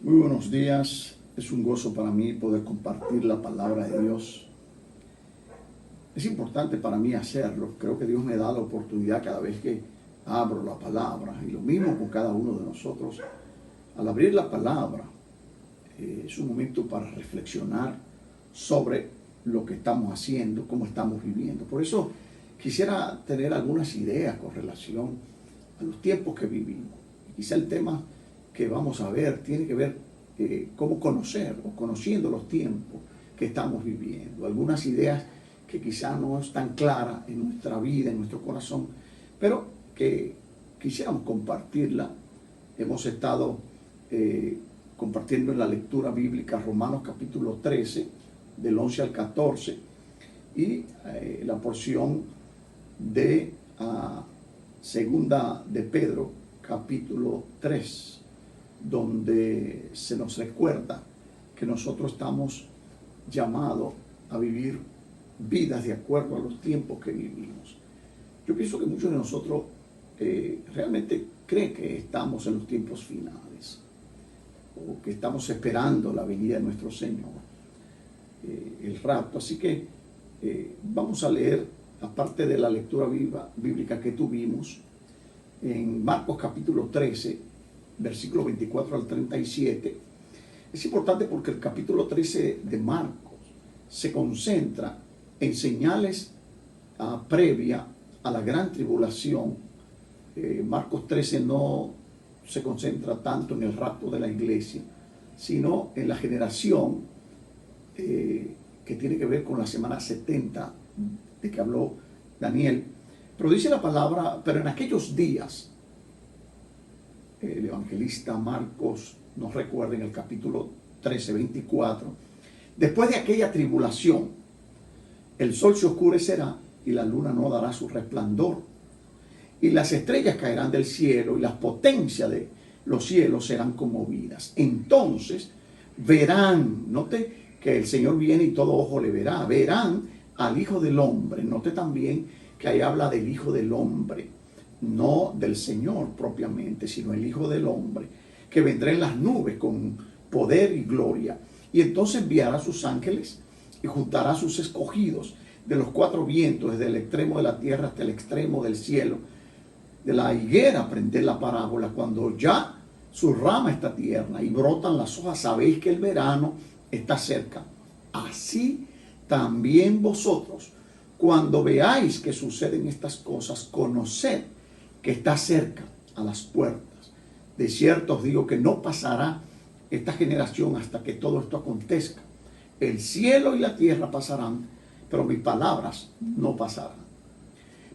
Muy buenos días, es un gozo para mí poder compartir la palabra de Dios. Es importante para mí hacerlo, creo que Dios me da la oportunidad cada vez que abro la palabra, y lo mismo con cada uno de nosotros. Al abrir la palabra, es un momento para reflexionar sobre lo que estamos haciendo, cómo estamos viviendo. Por eso quisiera tener algunas ideas con relación a los tiempos que vivimos. Quizá el tema que vamos a ver tiene que ver cómo conocer o conociendo los tiempos que estamos viviendo. Algunas ideas que quizá no están claras en nuestra vida, en nuestro corazón, pero que quisiéramos compartirla. Hemos estado compartiendo en la lectura bíblica Romanos capítulo 13, del 11 al 14, y la porción de segunda de Pedro, capítulo 3, donde se nos recuerda que nosotros estamos llamados a vivir vidas de acuerdo a los tiempos que vivimos. Yo pienso que muchos de nosotros realmente creen que estamos en los tiempos finales, o que estamos esperando la venida de nuestro Señor, el rapto. Así que vamos a leer, aparte de la lectura bíblica que tuvimos, en Marcos capítulo 13, versículo 24 al 37. Es importante porque el capítulo 13 de Marcos se concentra en señales previa a la gran tribulación. Marcos 13 no se concentra tanto en el rapto de la iglesia, sino en la generación que tiene que ver con la semana 70 de que habló Daniel. Pero dice la palabra, pero en aquellos días, el evangelista Marcos nos recuerda en el capítulo 13, 24, después de aquella tribulación, el sol se oscurecerá y la luna no dará su resplandor, y las estrellas caerán del cielo y las potencias de los cielos serán conmovidas. Entonces verán, note que el Señor viene y todo ojo le verá, verán al Hijo del Hombre. Note también que ahí habla del Hijo del Hombre, no del Señor propiamente, sino el Hijo del Hombre, que vendrá en las nubes con poder y gloria. Y entonces enviará a sus ángeles y juntará a sus escogidos de los cuatro vientos, desde el extremo de la tierra hasta el extremo del cielo. De la higuera aprended la parábola, cuando ya su rama está tierna y brotan las hojas, sabéis que el verano está cerca. Así también vosotros, cuando veáis que suceden estas cosas, conoced que está cerca, a las puertas. De cierto os digo que no pasará esta generación hasta que todo esto acontezca. El cielo y la tierra pasarán, pero mis palabras no pasarán.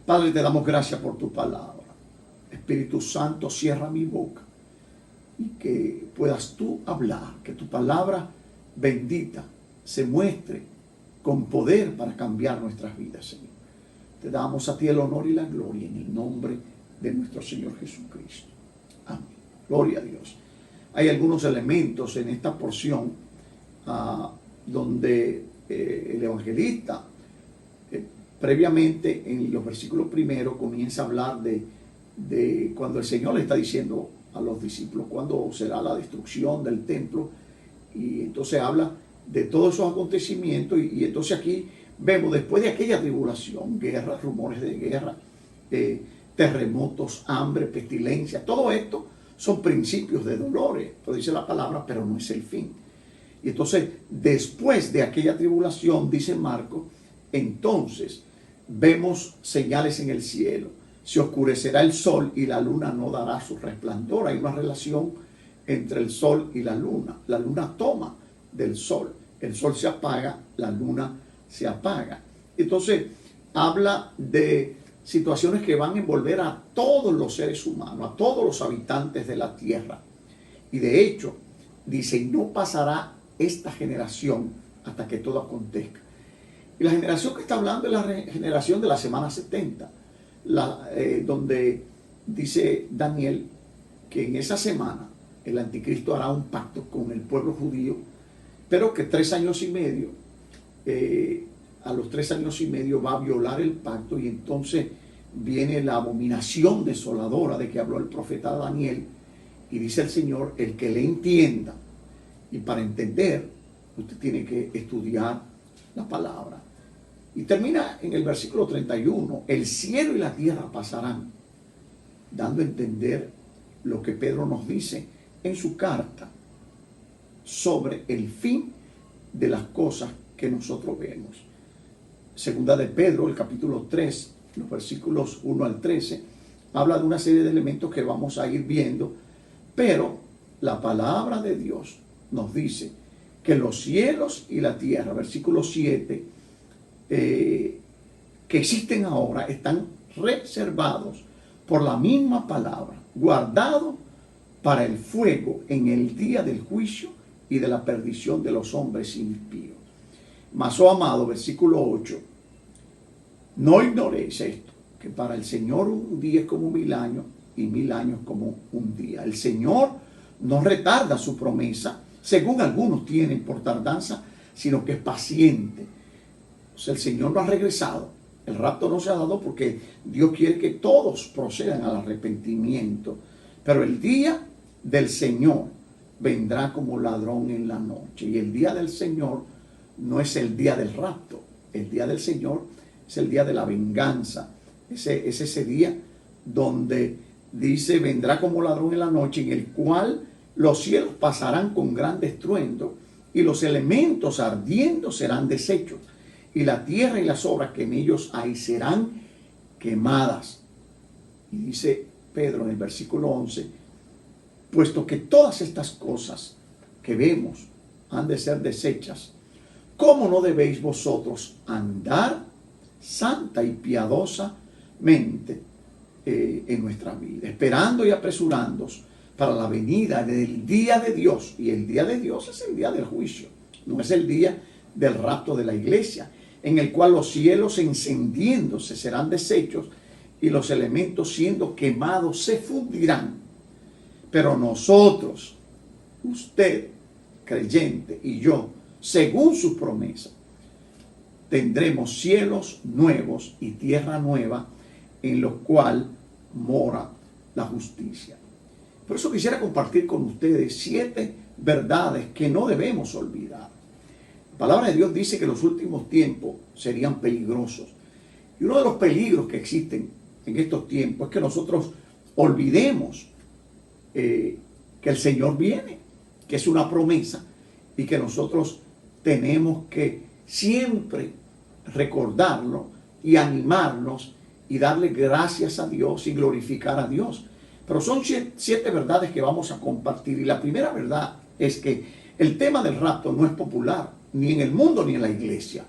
Padre, te damos gracias por tu palabra. Espíritu Santo, cierra mi boca y que puedas tú hablar, que tu palabra bendita se muestre con poder para cambiar nuestras vidas, Señor. Te damos a ti el honor y la gloria en el nombre de nuestro Señor Jesucristo. Amén. Gloria a Dios. Hay algunos elementos en esta porción donde el evangelista previamente en los versículos primeros comienza a hablar de cuando el Señor le está diciendo a los discípulos cuándo será la destrucción del templo, y entonces habla de todos esos acontecimientos, y entonces aquí vemos después de aquella tribulación, guerra, rumores de guerra, terremotos, hambre, pestilencia. Todo esto son principios de dolores, lo dice la palabra, pero no es el fin. Y entonces después de aquella tribulación, dice Marcos, entonces vemos señales en el cielo, se oscurecerá el sol y la luna no dará su resplandor. Hay una relación entre el sol y la luna. La luna toma del sol, el sol se apaga, la luna se apaga. Entonces habla de situaciones que van a envolver a todos los seres humanos, a todos los habitantes de la tierra. Y de hecho dice, y no pasará esta generación hasta que todo acontezca. Y la generación que está hablando es la generación de la semana 70, donde dice Daniel que en esa semana el anticristo hará un pacto con el pueblo judío, pero que 3 años y medio, a los 3 años y medio va a violar el pacto, y entonces viene la abominación desoladora de que habló el profeta Daniel. Y dice el Señor, el que le entienda, Y para entender, usted tiene que estudiar la palabra. Y termina en el versículo 31, el cielo y la tierra pasarán, dando a entender lo que Pedro nos dice en su carta sobre el fin de las cosas que nosotros vemos. Segunda de Pedro, el capítulo 3, los versículos 1 al 13, habla de una serie de elementos que vamos a ir viendo, pero la palabra de Dios nos dice que los cielos y la tierra, versículo 7, que existen ahora, están reservados por la misma palabra, guardados para el fuego en el día del juicio y de la perdición de los hombres impíos. Mas, oh amado, versículo 8, no ignoréis esto, que para el Señor un día es como 1000 años y 1000 años como un día. El Señor no retarda su promesa, según algunos tienen por tardanza, sino que es paciente. O sea, el Señor no ha regresado. El rapto no se ha dado porque Dios quiere que todos procedan al arrepentimiento. Pero el día del Señor vendrá como ladrón en la noche. Y el día del Señor no es el día del rapto. El día del Señor es el día de la venganza. Es ese día donde dice, vendrá como ladrón en la noche, en el cual los cielos pasarán con gran estruendo y los elementos ardiendo serán deshechos, y la tierra y las obras que en ellos hay serán quemadas. Y dice Pedro en el versículo 11, puesto que todas estas cosas que vemos han de ser deshechas, ¿cómo no debéis vosotros andar santa y piadosamente en nuestra vida, esperando y apresurándoos para la venida del día de Dios? Y el día de Dios es el día del juicio, no es el día del rapto de la iglesia, en el cual los cielos encendiéndose serán deshechos y los elementos siendo quemados se fundirán. Pero nosotros, usted, creyente, y yo, según su promesa, tendremos cielos nuevos y tierra nueva, en los cuales mora la justicia. Por eso quisiera compartir con ustedes 7 verdades que no debemos olvidar. La palabra de Dios dice que los últimos tiempos serían peligrosos. Y uno de los peligros que existen en estos tiempos es que nosotros olvidemos que el Señor viene, que es una promesa, y que nosotros tenemos que siempre recordarlo y animarnos y darle gracias a Dios y glorificar a Dios. Pero son 7 verdades que vamos a compartir. Y la primera verdad es que el tema del rapto no es popular, ni en el mundo ni en la iglesia.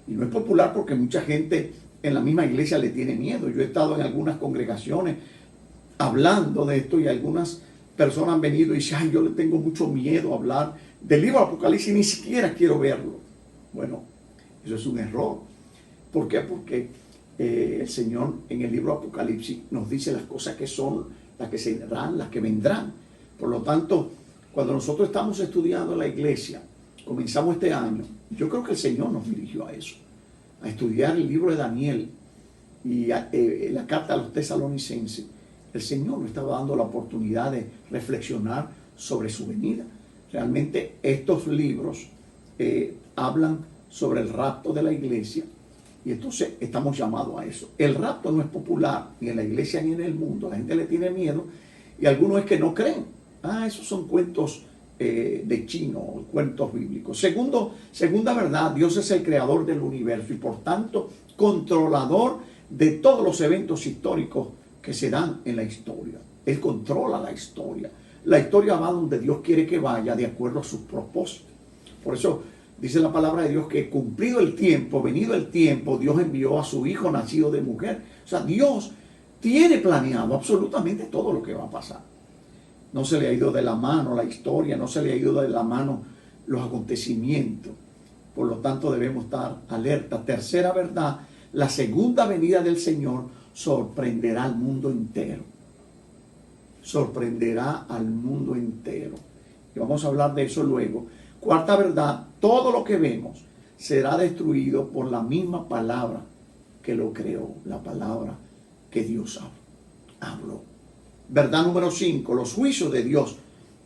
Y no es popular porque mucha gente en la misma iglesia le tiene miedo. Yo he estado en algunas congregaciones hablando de esto y algunas personas han venido y dicen, ay, yo le tengo mucho miedo a hablar del libro de Apocalipsis, ni siquiera quiero verlo. Bueno, eso es un error. ¿Por qué? Porque el Señor en el libro de Apocalipsis nos dice las cosas que son, las que serán, las que vendrán. Por lo tanto, cuando nosotros estamos estudiando en la iglesia, comenzamos este año, yo creo que el Señor nos dirigió a eso, a estudiar el libro de Daniel y la carta a los tesalonicenses. El Señor nos estaba dando la oportunidad de reflexionar sobre su venida. Realmente estos libros hablan sobre el rapto de la iglesia, y entonces estamos llamados a eso. El rapto no es popular ni en la iglesia ni en el mundo. La gente le tiene miedo y algunos es que no creen. Esos son cuentos de chino, cuentos bíblicos. Segunda verdad, Dios es el creador del universo y por tanto controlador de todos los eventos históricos que se dan en la historia. Él controla la historia. La historia va donde Dios quiere que vaya de acuerdo a sus propósitos. Por eso dice la palabra de Dios que cumplido el tiempo, venido el tiempo, Dios envió a su Hijo nacido de mujer. O sea, Dios tiene planeado absolutamente todo lo que va a pasar. No se le ha ido de la mano la historia, no se le ha ido de la mano los acontecimientos. Por lo tanto, debemos estar alerta. Tercera verdad, la segunda venida del Señor sorprenderá al mundo entero. Sorprenderá al mundo entero. Y vamos a hablar de eso luego. Cuarta verdad, todo lo que vemos será destruido por la misma palabra que lo creó, la palabra que Dios habló. Verdad número 5, los juicios de Dios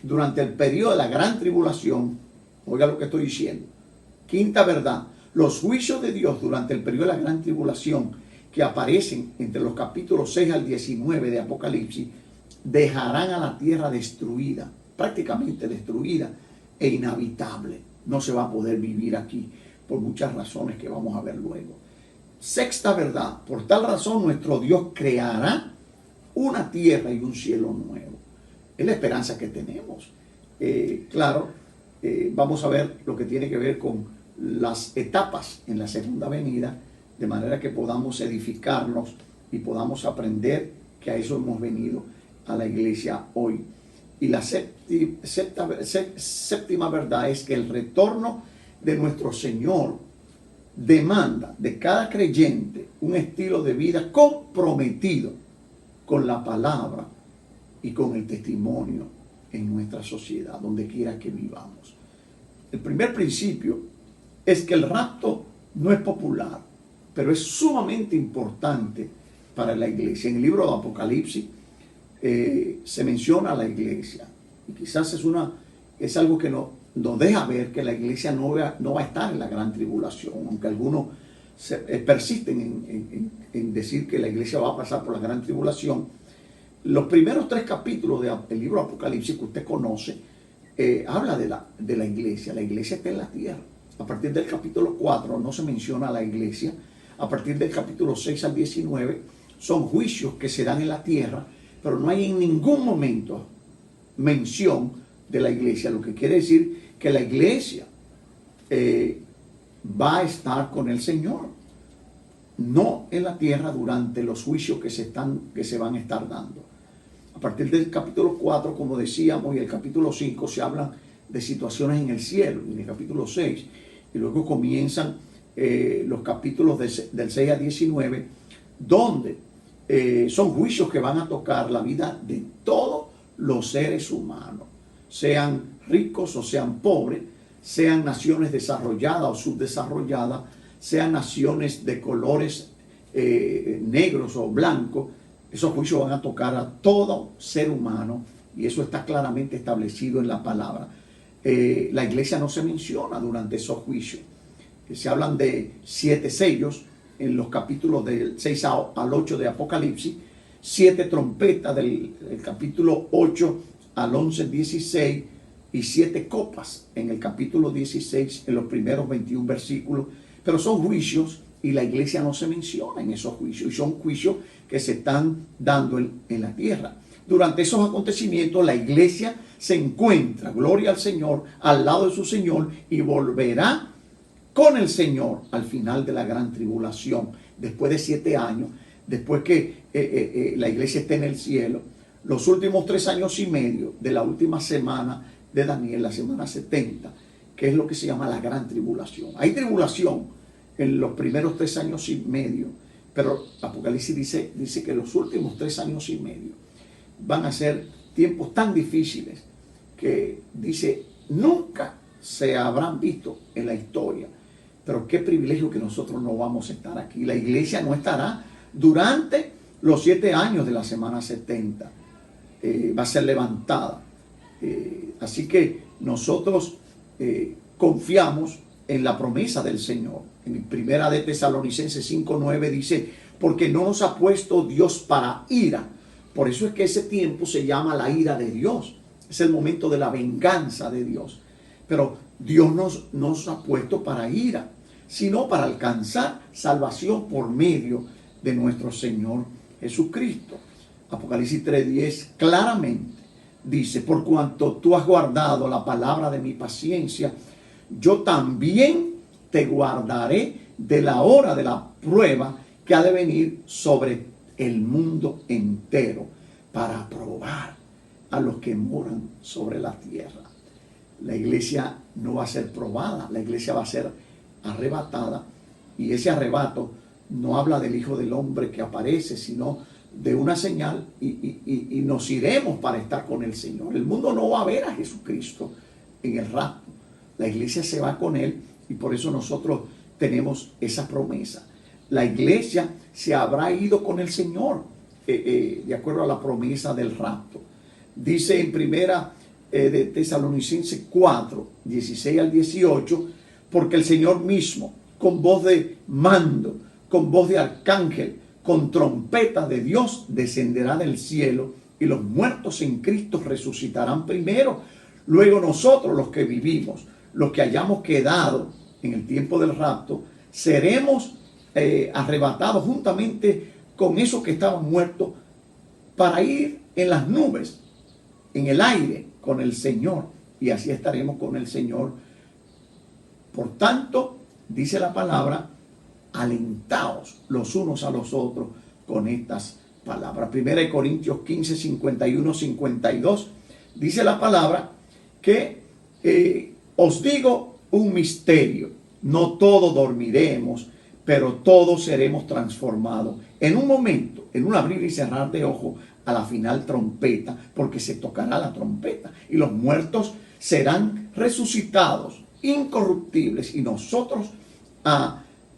durante el periodo de la gran tribulación, oiga lo que estoy diciendo, quinta verdad, los juicios de Dios durante el periodo de la gran tribulación que aparecen entre los capítulos 6 al 19 de Apocalipsis, dejarán a la tierra destruida, prácticamente destruida e inhabitable. No se va a poder vivir aquí por muchas razones que vamos a ver luego. Sexta verdad, por tal razón nuestro Dios creará una tierra y un cielo nuevo. Es la esperanza que tenemos. Vamos a ver lo que tiene que ver con las etapas en la segunda venida, de manera que podamos edificarnos y podamos aprender que a eso hemos venido a la iglesia hoy. Y la séptima verdad es que el retorno de nuestro Señor demanda de cada creyente un estilo de vida comprometido con la palabra y con el testimonio en nuestra sociedad, donde quiera que vivamos. El primer principio es que el rapto no es popular, pero es sumamente importante para la iglesia. En el libro de Apocalipsis se menciona a la iglesia, y quizás es algo que nos deja ver que la iglesia no va a estar en la gran tribulación, aunque algunos persisten en decir que la iglesia va a pasar por la gran tribulación. Los primeros 3 capítulos del libro de Apocalipsis que usted conoce, habla de la iglesia. La iglesia está en la tierra. A partir del capítulo 4 no se menciona a la iglesia. A partir del capítulo 6 al 19 son juicios que se dan en la tierra, pero no hay en ningún momento mención de la iglesia, lo que quiere decir que la iglesia va a estar con el Señor, no en la tierra durante los juicios que se van a estar dando. A partir del capítulo 4, como decíamos, y el capítulo 5 se hablan de situaciones en el cielo, y en el capítulo 6, y luego comienzan los capítulos del 6 a 19, donde son juicios que van a tocar la vida de todos los seres humanos, sean ricos o sean pobres, sean naciones desarrolladas o subdesarrolladas, sean naciones de colores negros o blancos. Esos juicios van a tocar a todo ser humano, y eso está claramente establecido en la palabra. La iglesia no se menciona durante esos juicios. Se hablan de 7 sellos en los capítulos del 6 al 8 de Apocalipsis, 7 trompetas del capítulo 8 al 11, 16, y 7 copas en el capítulo 16, en los primeros 21 versículos. Pero son juicios y la iglesia no se menciona en esos juicios, y son juicios que se están dando en la tierra. Durante esos acontecimientos la iglesia se encuentra, gloria al Señor, al lado de su Señor, y volverá con el Señor al final de la gran tribulación, después de 7 años, después que la iglesia esté en el cielo. Los últimos 3 años y medio de la última semana de Daniel, la semana 70, que es lo que se llama la gran tribulación. Hay tribulación en los primeros 3 años y medio, pero Apocalipsis dice que los últimos 3 años y medio van a ser tiempos tan difíciles que dice nunca se habrán visto en la historia. Pero qué privilegio que nosotros no vamos a estar aquí. La iglesia no estará durante los 7 años de la semana 70. Va a ser levantada. Así que nosotros confiamos en la promesa del Señor. En primera de Tesalonicenses 5:9 dice, porque no nos ha puesto Dios para ira. Por eso es que ese tiempo se llama la ira de Dios. Es el momento de la venganza de Dios. Pero Dios nos ha puesto para ira, sino para alcanzar salvación por medio de nuestro Señor Jesucristo. Apocalipsis 3:10 claramente dice, por cuanto tú has guardado la palabra de mi paciencia, yo también te guardaré de la hora de la prueba que ha de venir sobre el mundo entero, para probar a los que moran sobre la tierra. La iglesia no va a ser probada, la iglesia va a ser arrebatada, y ese arrebato no habla del Hijo del Hombre que aparece, sino de una señal, y nos iremos para estar con el Señor. El mundo no va a ver a Jesucristo en el rapto, la iglesia se va con Él, y por eso nosotros tenemos esa promesa. La iglesia se habrá ido con el Señor de acuerdo a la promesa del rapto. Dice en primera de Tesalonicenses 4, 16 al 18, porque el Señor mismo, con voz de mando, con voz de arcángel, con trompeta de Dios, descenderá del cielo, y los muertos en Cristo resucitarán primero. Luego nosotros, los que vivimos, los que hayamos quedado en el tiempo del rapto, seremos arrebatados juntamente con esos que estaban muertos para ir en las nubes, en el aire, con el Señor. Y así estaremos con el Señor. Por tanto, dice la palabra, alentaos los unos a los otros con estas palabras. 1 Corintios 15, 51, 52, dice la palabra que os digo un misterio, no todos dormiremos, pero todos seremos transformados en un momento, en un abrir y cerrar de ojos, a la final trompeta, porque se tocará la trompeta y los muertos serán resucitados, incorruptibles, y nosotros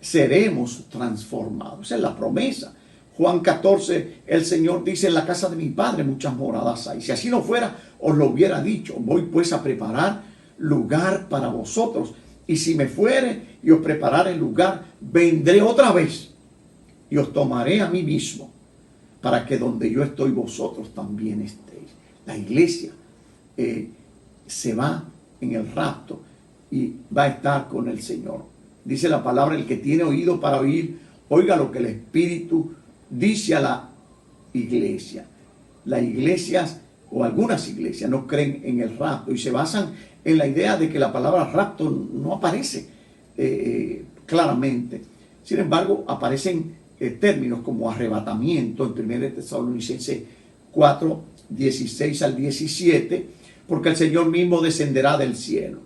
seremos transformados. Esa es la promesa. Juan 14, el Señor dice: en la casa de mi Padre muchas moradas hay. Si así no fuera, os lo hubiera dicho. Voy pues a preparar lugar para vosotros. Y si me fuere y os preparare lugar, vendré otra vez y os tomaré a mí mismo, para que donde yo estoy, vosotros también estéis. La iglesia se va en el rapto y va a estar con el Señor. Dice la palabra: el que tiene oído para oír, oiga lo que el Espíritu dice a la iglesia. Las iglesias, o algunas iglesias, no creen en el rapto y se basan en la idea de que la palabra rapto no aparece claramente. Sin embargo, aparecen términos como arrebatamiento en 1 Tesalonicenses 4, 16 al 17, porque el Señor mismo descenderá del cielo.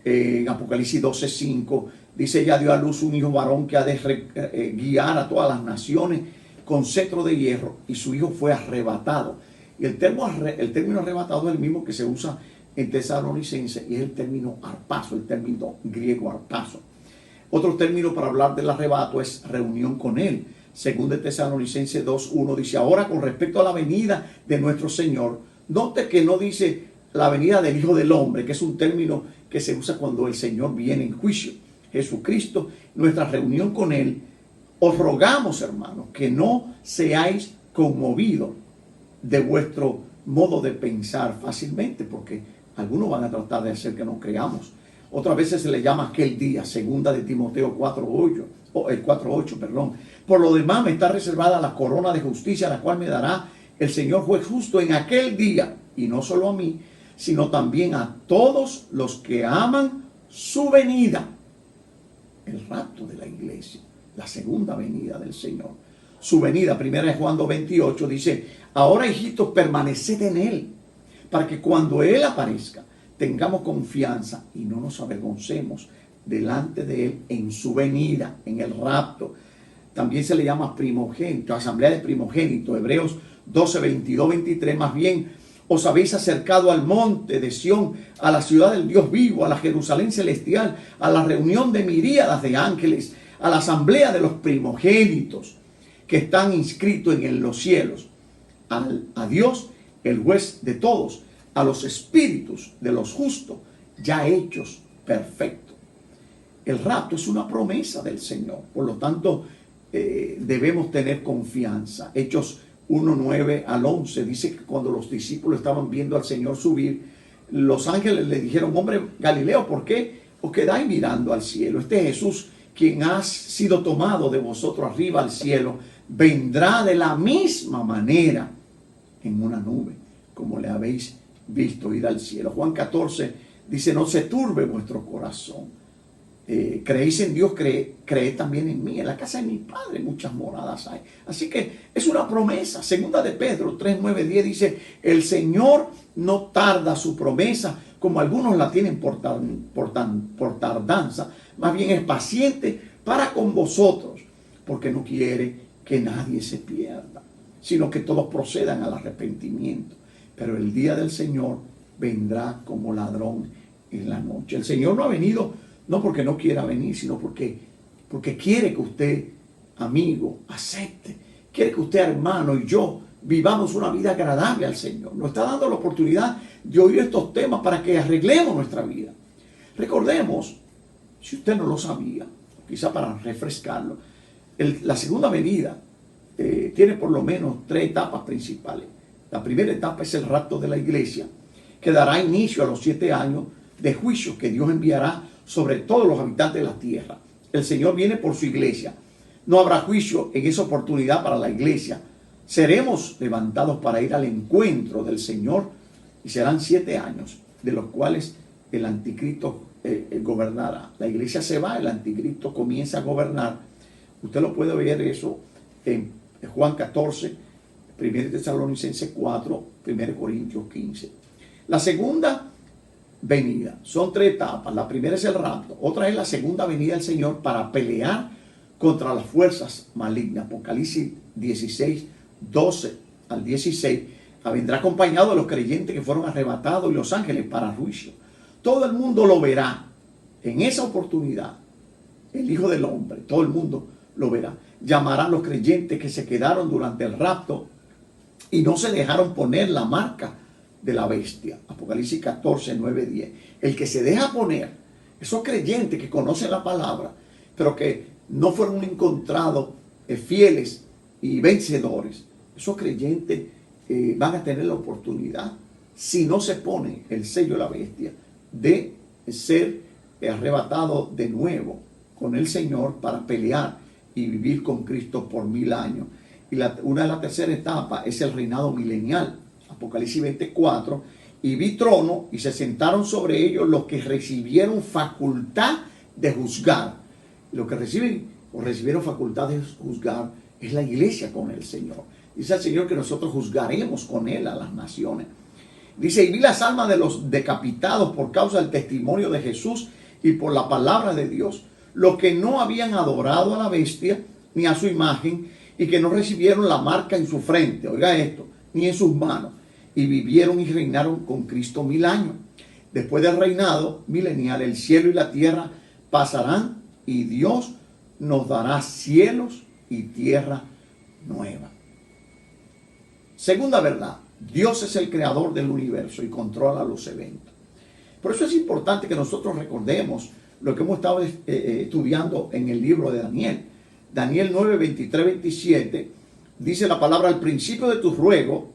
En Apocalipsis 12, 5 dice: ella dio a luz un hijo varón que ha de guiar a todas las naciones con cetro de hierro, y su hijo fue arrebatado. Y el término arrebatado es el mismo que se usa en Tesalonicenses, y es el término harpazo, el término griego harpazo. Otro término para hablar del arrebato es reunión con él. Según de Tesalonicenses 2:1 dice: ahora, con respecto a la venida de nuestro Señor, note que no dice la venida del Hijo del Hombre, que es un término que se usa cuando el Señor viene en juicio. Jesucristo, nuestra reunión con él. Os rogamos, hermanos, que no seáis conmovidos de vuestro modo de pensar fácilmente, porque algunos van a tratar de hacer que no creamos. Otras veces se le llama aquel día, segunda de Timoteo 4:8, perdón. Por lo demás me está reservada la corona de justicia, la cual me dará el Señor juez justo en aquel día, y no solo a mí, sino también a todos los que aman su venida. El rapto de la iglesia, la segunda venida del Señor. Su venida, 1 Juan 2:28, dice: ahora, hijitos, permaneced en él, para que cuando él aparezca tengamos confianza y no nos avergoncemos delante de él en su venida, en el rapto. También se le llama primogénito, asamblea de primogénito. Hebreos 12, 22, 23, más bien os habéis acercado al monte de Sión, a la ciudad del Dios vivo, a la Jerusalén celestial, a la reunión de miríadas de ángeles, a la asamblea de los primogénitos que están inscritos en los cielos, a Dios, el juez de todos, a los espíritus de los justos ya hechos perfectos. El rapto es una promesa del Señor, por lo tanto debemos tener confianza. Hechos 1, 9 al 11 dice que cuando los discípulos estaban viendo al Señor subir, los ángeles le dijeron: hombre Galileo, ¿por qué os quedáis mirando al cielo? Este Jesús, quien ha sido tomado de vosotros arriba al cielo, vendrá de la misma manera en una nube, como le habéis visto ir al cielo. Juan 14 dice: no se turbe vuestro corazón. Creéis en Dios, creed también en mí. En la casa de mi Padre muchas moradas hay. Así que es una promesa. Segunda de Pedro 3, 9, 10 dice: el Señor no tarda su promesa, como algunos la tienen por tardanza, más bien es paciente para con vosotros, porque no quiere que nadie se pierda, sino que todos procedan al arrepentimiento. Pero el día del Señor vendrá como ladrón en la noche. El Señor no ha venido no porque no quiera venir, sino porque quiere que usted, amigo, acepte. Quiere que usted, hermano, y yo vivamos una vida agradable al Señor. Nos está dando la oportunidad de oír estos temas para que arreglemos nuestra vida. Recordemos, si usted no lo sabía, quizá para refrescarlo, la segunda venida tiene por lo menos 3 etapas principales. La primera etapa es el rapto de la iglesia, que dará inicio a los 7 años de juicio que Dios enviará sobre todos los habitantes de la tierra. El Señor viene por su iglesia. No habrá juicio en esa oportunidad para la iglesia. Seremos levantados para ir al encuentro del Señor y serán 7 años, de los cuales el anticristo gobernará. La iglesia se va, el anticristo comienza a gobernar. Usted lo puede ver eso en Juan 14, 1 Tesalonicenses 4, 1 Corintios 15. La segunda venida, son 3 etapas. La primera es el rapto, otra es la segunda venida del Señor para pelear contra las fuerzas malignas. Apocalipsis 16, 12 al 16, vendrá acompañado de los creyentes que fueron arrebatados y los ángeles para juicio. Todo el mundo lo verá. En esa oportunidad, el Hijo del Hombre, todo el mundo lo verá. Llamarán los creyentes que se quedaron durante el rapto y no se dejaron poner la marca de la bestia. Apocalipsis 14, 9, 10. El que se deja poner, esos creyentes que conocen la palabra, pero que no fueron encontrados fieles y vencedores, esos creyentes van a tener la oportunidad, si no se pone el sello de la bestia, de ser arrebatados de nuevo con el Señor para pelear y vivir con Cristo por 1000 años. Y una de las terceras etapas es el reinado milenial. Apocalipsis 24, y vi trono y se sentaron sobre ellos los que recibieron facultad de juzgar. Los que recibieron facultad de juzgar es la iglesia con el Señor. Dice el Señor que nosotros juzgaremos con Él a las naciones. Dice, y vi las almas de los decapitados por causa del testimonio de Jesús y por la palabra de Dios, los que no habían adorado a la bestia ni a su imagen y que no recibieron la marca en su frente, oiga esto, ni en sus manos, y vivieron y reinaron con Cristo 1000 años. Después del reinado milenial, el cielo y la tierra pasarán y Dios nos dará cielos y tierra nueva. Segunda verdad, Dios es el creador del universo y controla los eventos. Por eso es importante que nosotros recordemos lo que hemos estado estudiando en el libro de Daniel. Daniel 9, 23, 27, dice la palabra: al principio de tu ruego,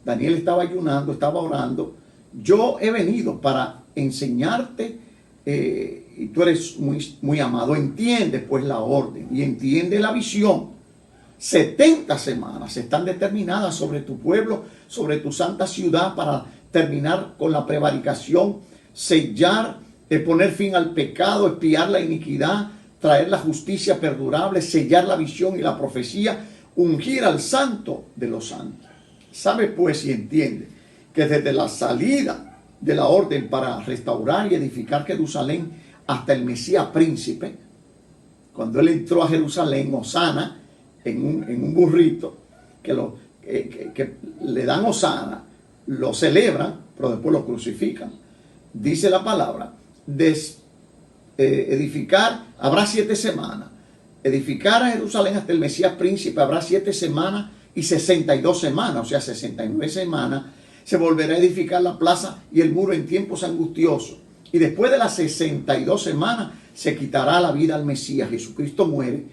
Daniel estaba ayunando, estaba orando, yo he venido para enseñarte, y tú eres muy amado, entiende pues la orden y entiende la visión. 70 semanas están determinadas sobre tu pueblo, sobre tu santa ciudad, para terminar con la prevaricación, sellar, poner fin al pecado, expiar la iniquidad, traer la justicia perdurable, sellar la visión y la profecía, ungir al santo de los santos. Sabe pues y entiende que desde la salida de la orden para restaurar y edificar Jerusalén hasta el Mesías príncipe, cuando él entró a Jerusalén, Hosana, en un burrito, que le dan Hosana, lo celebran, pero después lo crucifican. Dice la palabra, edificar, habrá 7 semanas. Edificar a Jerusalén hasta el Mesías príncipe habrá 7 semanas y 62 semanas, o sea, 69 semanas. Se volverá a edificar la plaza y el muro en tiempos angustiosos. Y después de las 62 semanas se quitará la vida al Mesías. Jesucristo muere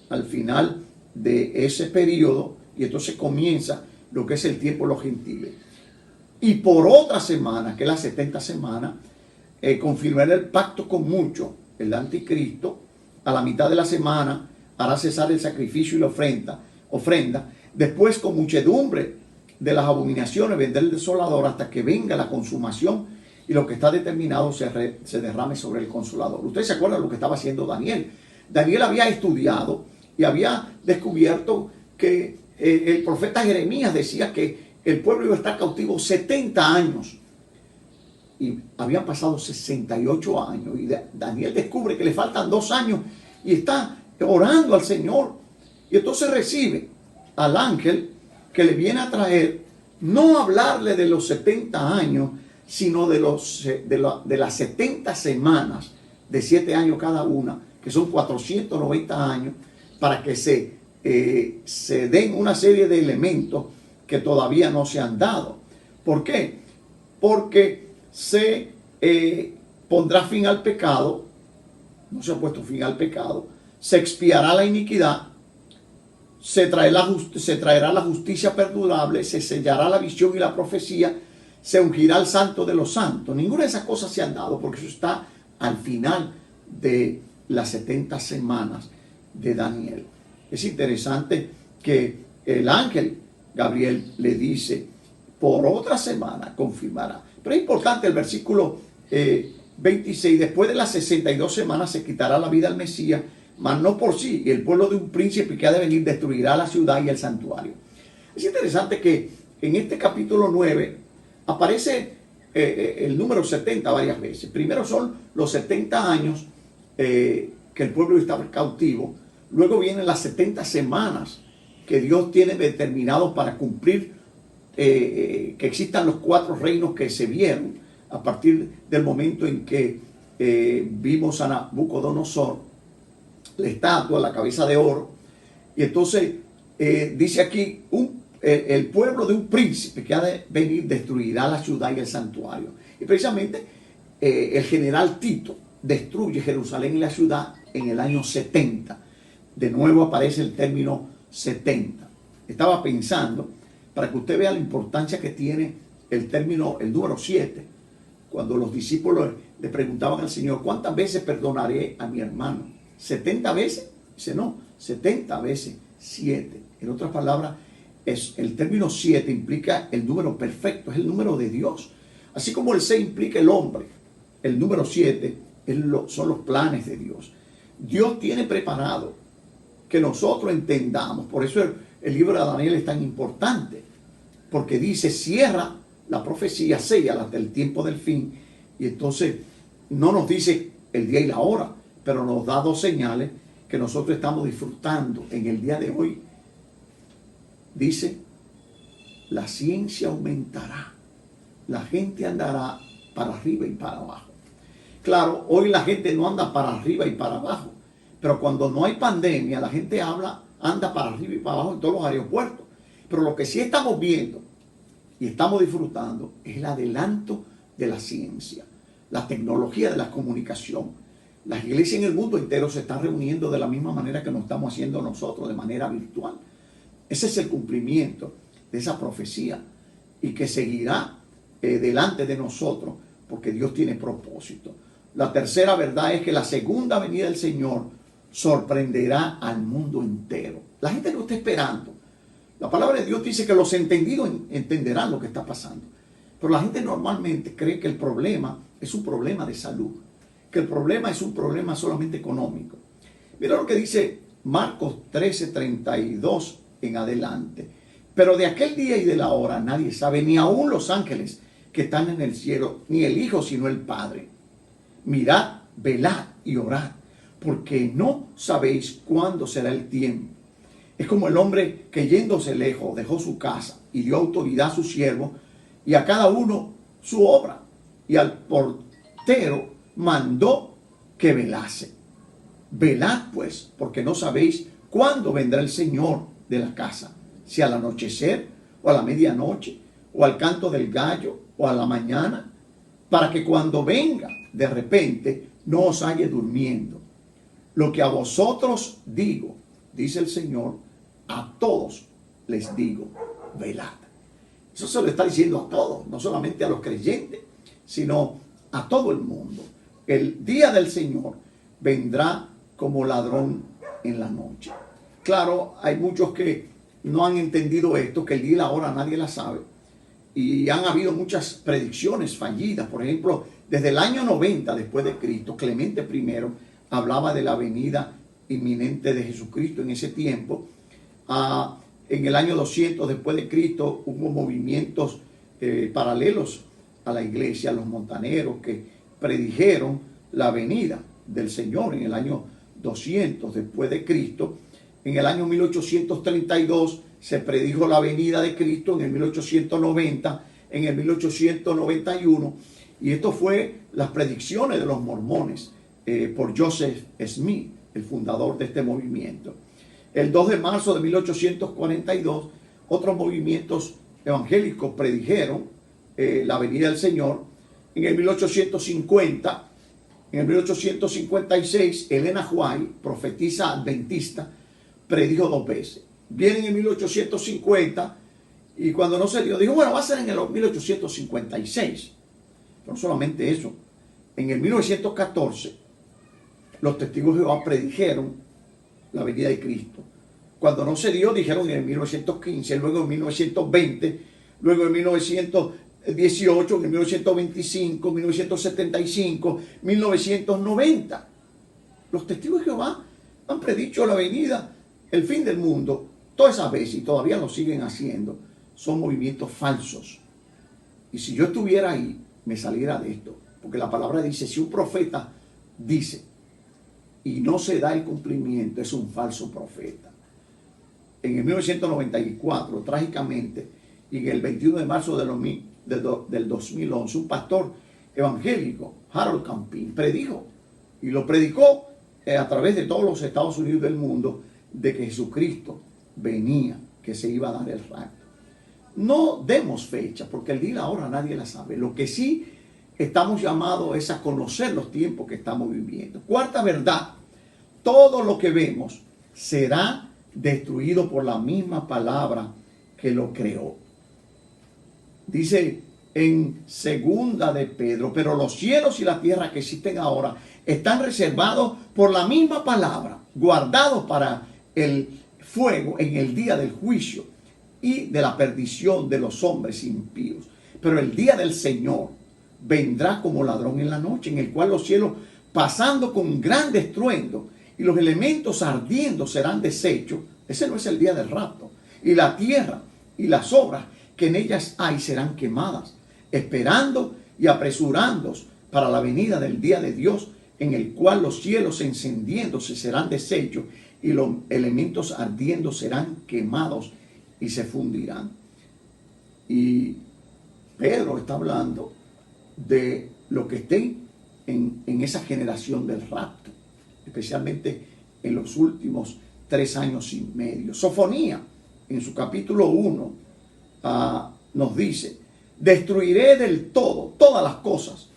al final de ese periodo, y entonces comienza lo que es el tiempo de los gentiles. Y por otra semana, que es la 70 semana, confirmará el pacto con muchos, el anticristo. A la mitad de la semana hará cesar el sacrificio y la ofrenda. Después, con muchedumbre de las abominaciones, vendrá el desolador hasta que venga la consumación y lo que está determinado se derrame sobre el consolador. Ustedes se acuerdan de lo que estaba haciendo Daniel. Daniel había estudiado y había descubierto que el profeta Jeremías decía que el pueblo iba a estar cautivo 70 años. Y habían pasado 68 años. Y Daniel descubre que le faltan 2 años y está orando al Señor. Y entonces recibe al ángel que le viene a traer, no hablarle de los 70 años, sino de las 70 semanas, de 7 años cada una, que son 490 años, para que se se den una serie de elementos que todavía no se han dado. ¿Por qué? Porque se pondrá fin al pecado, no se ha puesto fin al pecado, se expiará la iniquidad, se traerá la justicia perdurable, se sellará la visión y la profecía, se ungirá el santo de los santos. Ninguna de esas cosas se han dado porque eso está al final de las 70 semanas de Daniel. Es interesante que el ángel Gabriel le dice, por otra semana confirmará. Pero es importante el versículo 26, después de las 62 semanas se quitará la vida al Mesías, mas no por sí, y el pueblo de un príncipe que ha de venir destruirá la ciudad y el santuario. Es interesante que en este capítulo 9 aparece el número 70 varias veces. Primero son los 70 años que el pueblo estaba cautivo. Luego vienen las 70 semanas que Dios tiene determinado para cumplir, que existan los 4 reinos que se vieron a partir del momento en que vimos a Nabucodonosor, la estatua, la cabeza de oro. Y entonces dice aquí, el pueblo de un príncipe que ha de venir destruirá la ciudad y el santuario. Y precisamente el general Tito destruye Jerusalén y la ciudad en el año 70. De nuevo aparece el término 70. Estaba pensando, para que usted vea la importancia que tiene el término, el número 7, cuando los discípulos le preguntaban al Señor, ¿cuántas veces perdonaré a mi hermano? ¿70 veces? Dice, no, 70 veces 7. En otras palabras, el término 7 implica el número perfecto, es el número de Dios. Así como el 6 implica el hombre, el número 7 son los planes de Dios. Dios tiene preparado que nosotros entendamos. Por eso el libro de Daniel es tan importante, porque dice, cierra la profecía, sella hasta el tiempo del fin. Y entonces no nos dice el día y la hora, pero nos da 2 señales que nosotros estamos disfrutando en el día de hoy. Dice, la ciencia aumentará, la gente andará para arriba y para abajo. Claro, hoy la gente no anda para arriba y para abajo, pero cuando no hay pandemia, la gente anda para arriba y para abajo en todos los aeropuertos. Pero lo que sí estamos viendo y estamos disfrutando es el adelanto de la ciencia, la tecnología de la comunicación. Las iglesias en el mundo entero se están reuniendo de la misma manera que nos estamos haciendo nosotros, de manera virtual. Ese es el cumplimiento de esa profecía y que seguirá delante de nosotros porque Dios tiene propósito. La tercera verdad es que la segunda venida del Señor sorprenderá al mundo entero. La gente no está esperando. La palabra de Dios dice que los entendidos entenderán lo que está pasando. Pero la gente normalmente cree que el problema es un problema de salud, que el problema es un problema solamente económico. Mira lo que dice Marcos 13:32 en adelante. Pero de aquel día y de la hora nadie sabe, ni aun los ángeles que están en el cielo, ni el Hijo, sino el Padre. Mirad, velad y orad, porque no sabéis cuándo será el tiempo. Es como el hombre que yéndose lejos dejó su casa y dio autoridad a sus siervos y a cada uno su obra. Y al portero mandó que velase. Velad pues, porque no sabéis cuándo vendrá el Señor de la casa, si al anochecer o a la medianoche o al canto del gallo o a la mañana, para que cuando venga de repente no os halle durmiendo. Lo que a vosotros digo, dice el Señor, a todos les digo, velad. Eso se lo está diciendo a todos, no solamente a los creyentes, sino a todo el mundo. El día del Señor vendrá como ladrón en la noche. Claro, hay muchos que no han entendido esto, que el día y la hora nadie la sabe. Y han habido muchas predicciones fallidas. Por ejemplo, desde el año 90 después de Cristo, Clemente I hablaba de la venida inminente de Jesucristo en ese tiempo. En el año 200 después de Cristo hubo movimientos paralelos a la iglesia, los montaneros, que predijeron la venida del Señor en el año 200 después de Cristo. En el año 1832 se predijo la venida de Cristo, en el 1890, en el 1891, y esto fue las predicciones de los mormones por Joseph Smith, el fundador de este movimiento. El 2 de marzo de 1842, otros movimientos evangélicos predijeron la venida del Señor. En el 1850, en el 1856, Elena White, profetisa adventista, predijo 2 veces. Viene en el 1850 y cuando no se dio, dijo, bueno, va a ser en el 1856. Pero no solamente eso. En el 1914, los testigos de Jehová predijeron la venida de Cristo. Cuando no se dio, dijeron en el 1915, luego en 1920, luego en 1918, en el 1925, 1975, 1990. Los testigos de Jehová han predicho la venida, el fin del mundo, todas esas veces, y todavía lo siguen haciendo. Son movimientos falsos. Y si yo estuviera ahí, me saliera de esto. Porque la palabra dice, si un profeta dice y no se da el cumplimiento, es un falso profeta. En el 1994, trágicamente, y en el 21 de marzo del 2011, un pastor evangélico, Harold Camping, predijo, y lo predicó a través de todos los Estados Unidos del mundo, de que Jesucristo venía, que se iba a dar el rapto. No demos fecha, porque el día y la hora nadie la sabe. Lo que sí estamos llamados es a conocer los tiempos que estamos viviendo. Cuarta verdad, todo lo que vemos será destruido por la misma palabra que lo creó. Dice en segunda de Pedro, pero los cielos y la tierra que existen ahora están reservados por la misma palabra, guardados para el fuego en el día del juicio y de la perdición de los hombres impíos. Pero el día del Señor vendrá como ladrón en la noche, en el cual los cielos pasando con gran estruendo y los elementos ardiendo serán deshechos. Ese no es el día del rapto. Y la tierra y las obras que en ellas hay serán quemadas, esperando y apresurándose para la venida del día de Dios, en el cual los cielos encendiéndose serán deshechos y los elementos ardiendo serán quemados y se fundirán. Y Pedro está hablando de lo que esté en esa generación del rapto, especialmente en los últimos 3 años y medio. Sofonía, en su capítulo 1, nos dice, destruiré del todo todas las cosas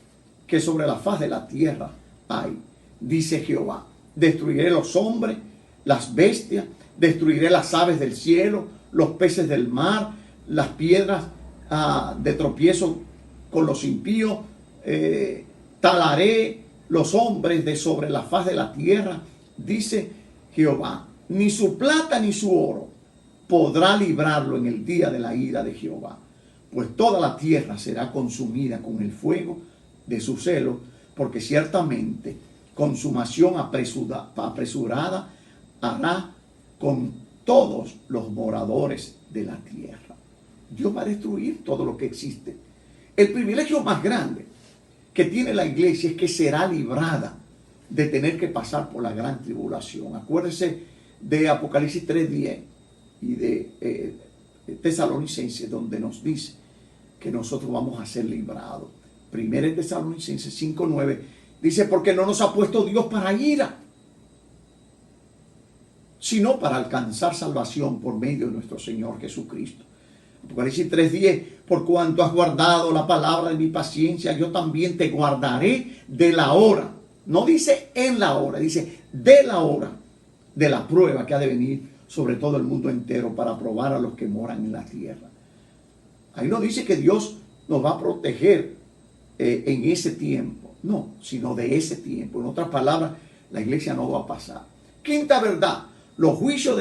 que sobre la faz de la tierra hay, dice Jehová. Destruiré los hombres, las bestias, destruiré las aves del cielo, los peces del mar, las piedras de tropiezo con los impíos, talaré los hombres de sobre la faz de la tierra, dice Jehová. Ni su plata ni su oro podrá librarlo en el día de la ira de Jehová, pues toda la tierra será consumida con el fuego de su celo, porque ciertamente consumación apresurada hará con todos los moradores de la tierra. Dios va a destruir todo lo que existe. El privilegio más grande que tiene la iglesia es que será librada de tener que pasar por la gran tribulación. Acuérdese de Apocalipsis 3:10 y de Tesalonicenses, donde nos dice que nosotros vamos a ser librados. Primero en Tesalonicenses 5:9 dice, porque no nos ha puesto Dios para ira, sino para alcanzar salvación por medio de nuestro Señor Jesucristo. Apocalipsis 3:10, por cuanto has guardado la palabra de mi paciencia, yo también te guardaré de la hora. No dice en la hora, dice de la hora de la prueba que ha de venir sobre todo el mundo entero para probar a los que moran en la tierra. Ahí no dice que Dios nos va a proteger en ese tiempo, no, sino de ese tiempo. En otras palabras, la iglesia no va a pasar. Quinta verdad, los juicios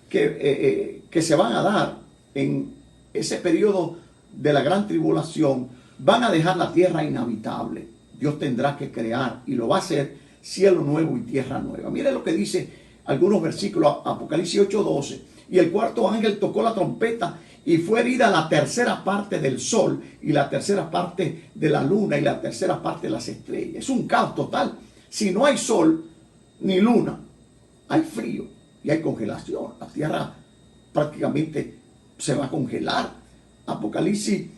que se van a dar en ese periodo de la gran tribulación van a dejar la tierra inhabitable. Dios tendrá que crear, y lo va a hacer, cielo nuevo y tierra nueva. Mire lo que dice algunos versículos, Apocalipsis 8:12. Y el cuarto ángel tocó la trompeta y fue herida la tercera parte del sol y la tercera parte de la luna y la tercera parte de las estrellas. Es un caos total. Si no hay sol ni luna, hay frío y hay congelación. La tierra prácticamente se va a congelar. Apocalipsis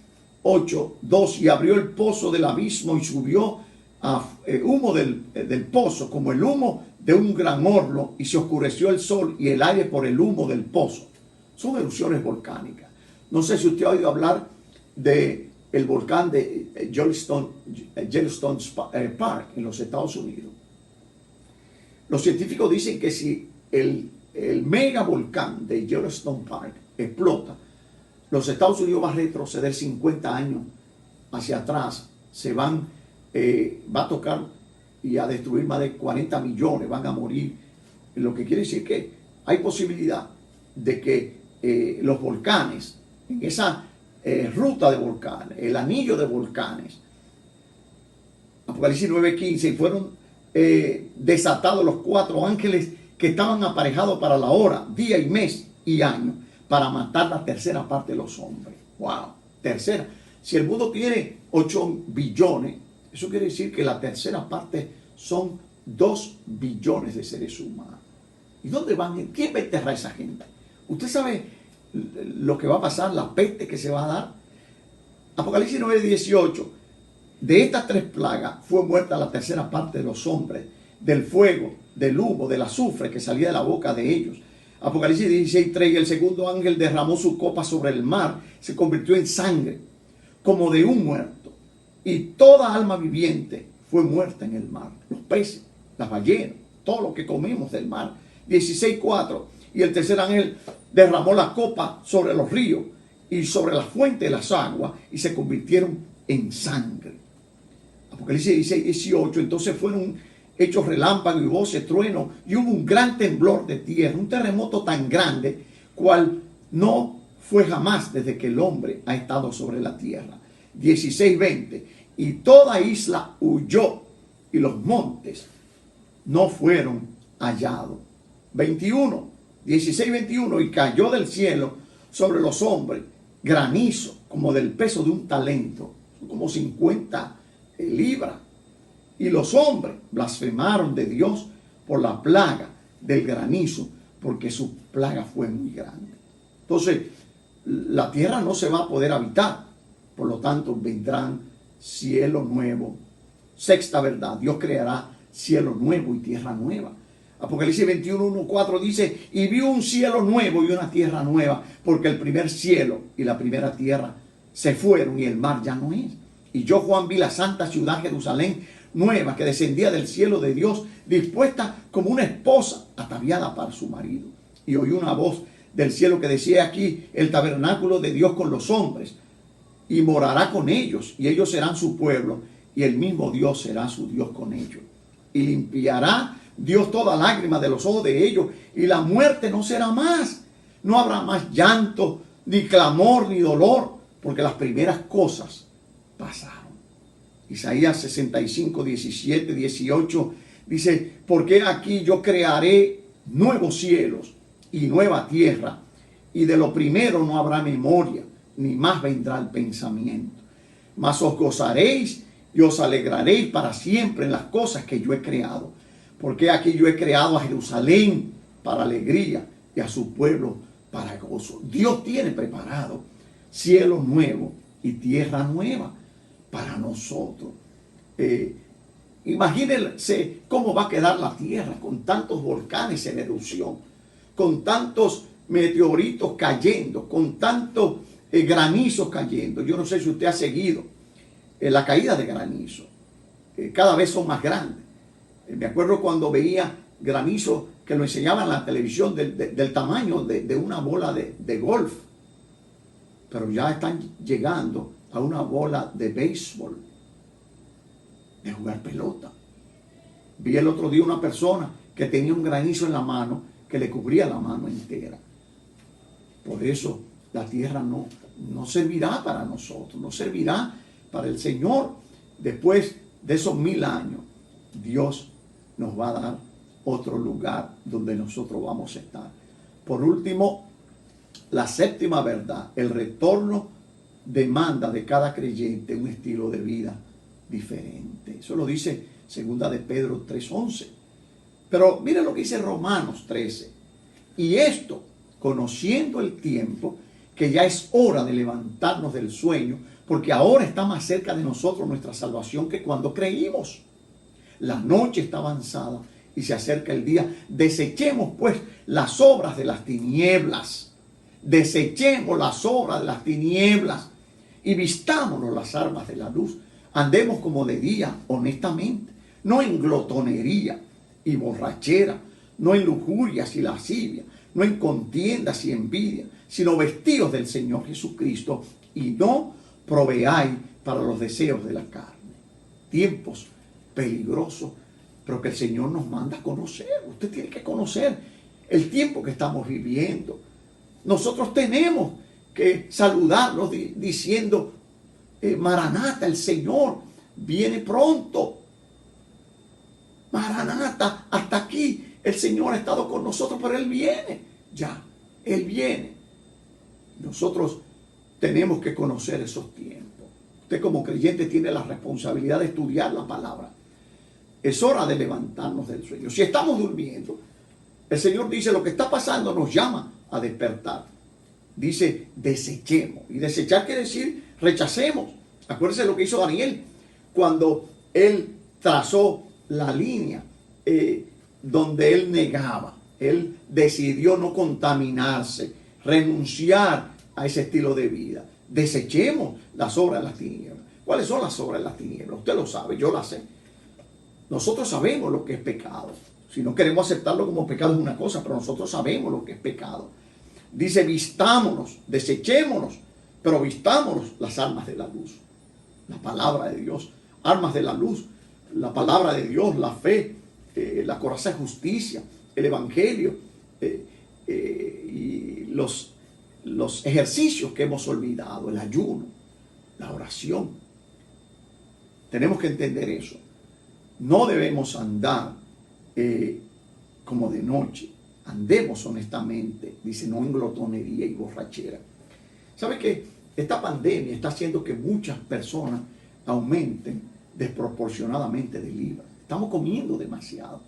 8:2, y abrió el pozo del abismo y subió humo del pozo, como el humo de un gran horno y se oscureció el sol y el aire por el humo del pozo. Son erupciones volcánicas. No sé si usted ha oído hablar de el volcán de Yellowstone Park en los Estados Unidos. Los científicos dicen que si el mega volcán de Yellowstone Park explota, los Estados Unidos va a retroceder 50 años hacia atrás. Va a tocar y a destruir más de 40 millones, van a morir. Lo que quiere decir que hay posibilidad de que los volcanes, en esa ruta de volcanes, el anillo de volcanes, Apocalipsis 9:15, y fueron desatados los 4 ángeles que estaban aparejados para la hora, día y mes y año, para matar la tercera parte de los hombres. ¡Wow! Tercera. Si el mundo tiene 8 billones, eso quiere decir que la tercera parte son 2 billones de seres humanos. ¿Y dónde van? ¿Quién va a enterrar a esa gente? ¿Usted sabe lo que va a pasar, la peste que se va a dar? Apocalipsis 9:18. De estas 3 plagas fue muerta la tercera parte de los hombres, del fuego, del humo, del azufre que salía de la boca de ellos. Apocalipsis 16:3. Y el segundo ángel derramó su copa sobre el mar, se convirtió en sangre, como de un muerto. Y toda alma viviente fue muerta en el mar. Los peces, las ballenas, todo lo que comemos del mar. 16:4. Y el tercer ángel derramó la copa sobre los ríos y sobre la fuente de las aguas, y se convirtieron en sangre. Apocalipsis 16:18. Entonces fueron hechos relámpagos y voces, truenos, y hubo un gran temblor de tierra, un terremoto tan grande, cual no fue jamás desde que el hombre ha estado sobre la tierra. 16:20. Y toda isla huyó, y los montes no fueron hallados. 16:21. Y cayó del cielo sobre los hombres granizo, como del peso de un talento, como 50 libras. Y los hombres blasfemaron de Dios por la plaga del granizo, porque su plaga fue muy grande. Entonces, la tierra no se va a poder habitar. Por lo tanto, vendrán cielo nuevo. Sexta verdad: Dios creará cielo nuevo y tierra nueva. Apocalipsis 21:1-4 dice: y vio un cielo nuevo y una tierra nueva, porque el primer cielo y la primera tierra se fueron y el mar ya no es. Y yo, Juan, vi la santa ciudad Jerusalén nueva, que descendía del cielo de Dios, dispuesta como una esposa ataviada para su marido. Y oí una voz del cielo que decía: aquí el tabernáculo de Dios con los hombres, y morará con ellos, y ellos serán su pueblo, y el mismo Dios será su Dios con ellos. Y limpiará Dios toda lágrima de los ojos de ellos, y la muerte no será más. No habrá más llanto, ni clamor, ni dolor, porque las primeras cosas pasaron. Isaías 65, 17, 18 dice: porque aquí yo crearé nuevos cielos y nueva tierra, y de lo primero no habrá memoria, ni más vendrá el pensamiento. Mas os gozaréis y os alegraréis para siempre en las cosas que yo he creado. Porque aquí yo he creado a Jerusalén para alegría y a su pueblo para gozo. Dios tiene preparado cielo nuevo y tierra nueva para nosotros. Imagínense cómo va a quedar la tierra con tantos volcanes en erupción, con tantos meteoritos cayendo, con tantos granizos cayendo. Yo no sé si usted ha seguido la caída de granizo. Cada vez son más grandes. Me acuerdo cuando veía granizo que lo enseñaban en la televisión del tamaño de una bola de golf. Pero ya están llegando a una bola de béisbol, de jugar pelota. Vi el otro día una persona que tenía un granizo en la mano que le cubría la mano entera. Por eso la tierra no servirá para nosotros, no servirá para el Señor. Después de esos 1000 años, Dios nos va a dar otro lugar donde nosotros vamos a estar. Por último, la séptima verdad: el retorno demanda de cada creyente un estilo de vida diferente. Eso lo dice 2 de Pedro 3:11. Pero mire lo que dice Romanos 13. Y esto, conociendo el tiempo, que ya es hora de levantarnos del sueño, porque ahora está más cerca de nosotros nuestra salvación que cuando creímos. La noche está avanzada y y se acerca el día. Desechemos pues las obras de las tinieblas. Desechemos las obras de las tinieblas y vistámonos las armas de la luz. Andemos como de día, honestamente, no en glotonería y borrachera, no en lujurias y lascivia, no en contiendas y envidia, sino vestidos del Señor Jesucristo, y no proveáis para los deseos de la carne. Tiempos peligrosos, pero que el Señor nos manda a conocer. Usted tiene que conocer el tiempo que estamos viviendo. Nosotros tenemos que saludarlos diciendo, Maranata, el Señor viene pronto. Maranata, hasta aquí el Señor ha estado con nosotros, pero Él viene, ya, Él viene. Nosotros tenemos que conocer esos tiempos. Usted como creyente tiene la responsabilidad de estudiar la palabra. Es hora de levantarnos del sueño. Si estamos durmiendo, el Señor dice, lo que está pasando nos llama a despertar. Dice, desechemos. Y desechar quiere decir, rechacemos. Acuérdense lo que hizo Daniel cuando él trazó la línea donde él negaba. Él decidió no contaminarse, renunciar a ese estilo de vida. Desechemos las obras de las tinieblas. ¿Cuáles son las obras de las tinieblas? Usted lo sabe, yo las sé. Nosotros sabemos lo que es pecado. Si no queremos aceptarlo como pecado es una cosa, pero nosotros sabemos lo que es pecado. Dice, vistámonos, desechémonos, pero vistámonos las armas de la luz. La palabra de Dios, armas de la luz, la palabra de Dios, la fe, la coraza de justicia, el evangelio y los ejercicios que hemos olvidado, el ayuno, la oración. Tenemos que entender eso. No debemos andar como de noche. Andemos honestamente, dice, no en glotonería y borrachera. ¿Sabe qué? Esta pandemia está haciendo que muchas personas aumenten desproporcionadamente de libras. Estamos comiendo demasiado.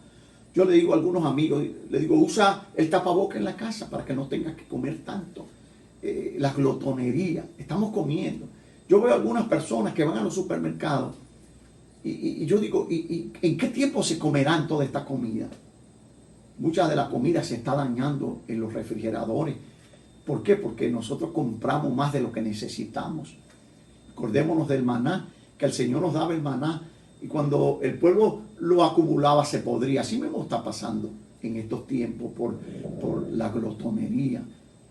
Yo le digo a algunos amigos, le digo, usa el tapaboca en la casa para que no tengas que comer tanto. La glotonería, estamos comiendo. Yo veo algunas personas que van a los supermercados y yo digo, ¿y en qué tiempo se comerán toda esta comida? Mucha de la comida se está dañando en los refrigeradores. ¿Por qué? Porque nosotros compramos más de lo que necesitamos. Acordémonos del maná, que el Señor nos daba el maná y cuando el pueblo lo acumulaba se podría. Así mismo está pasando en estos tiempos por la glotonería,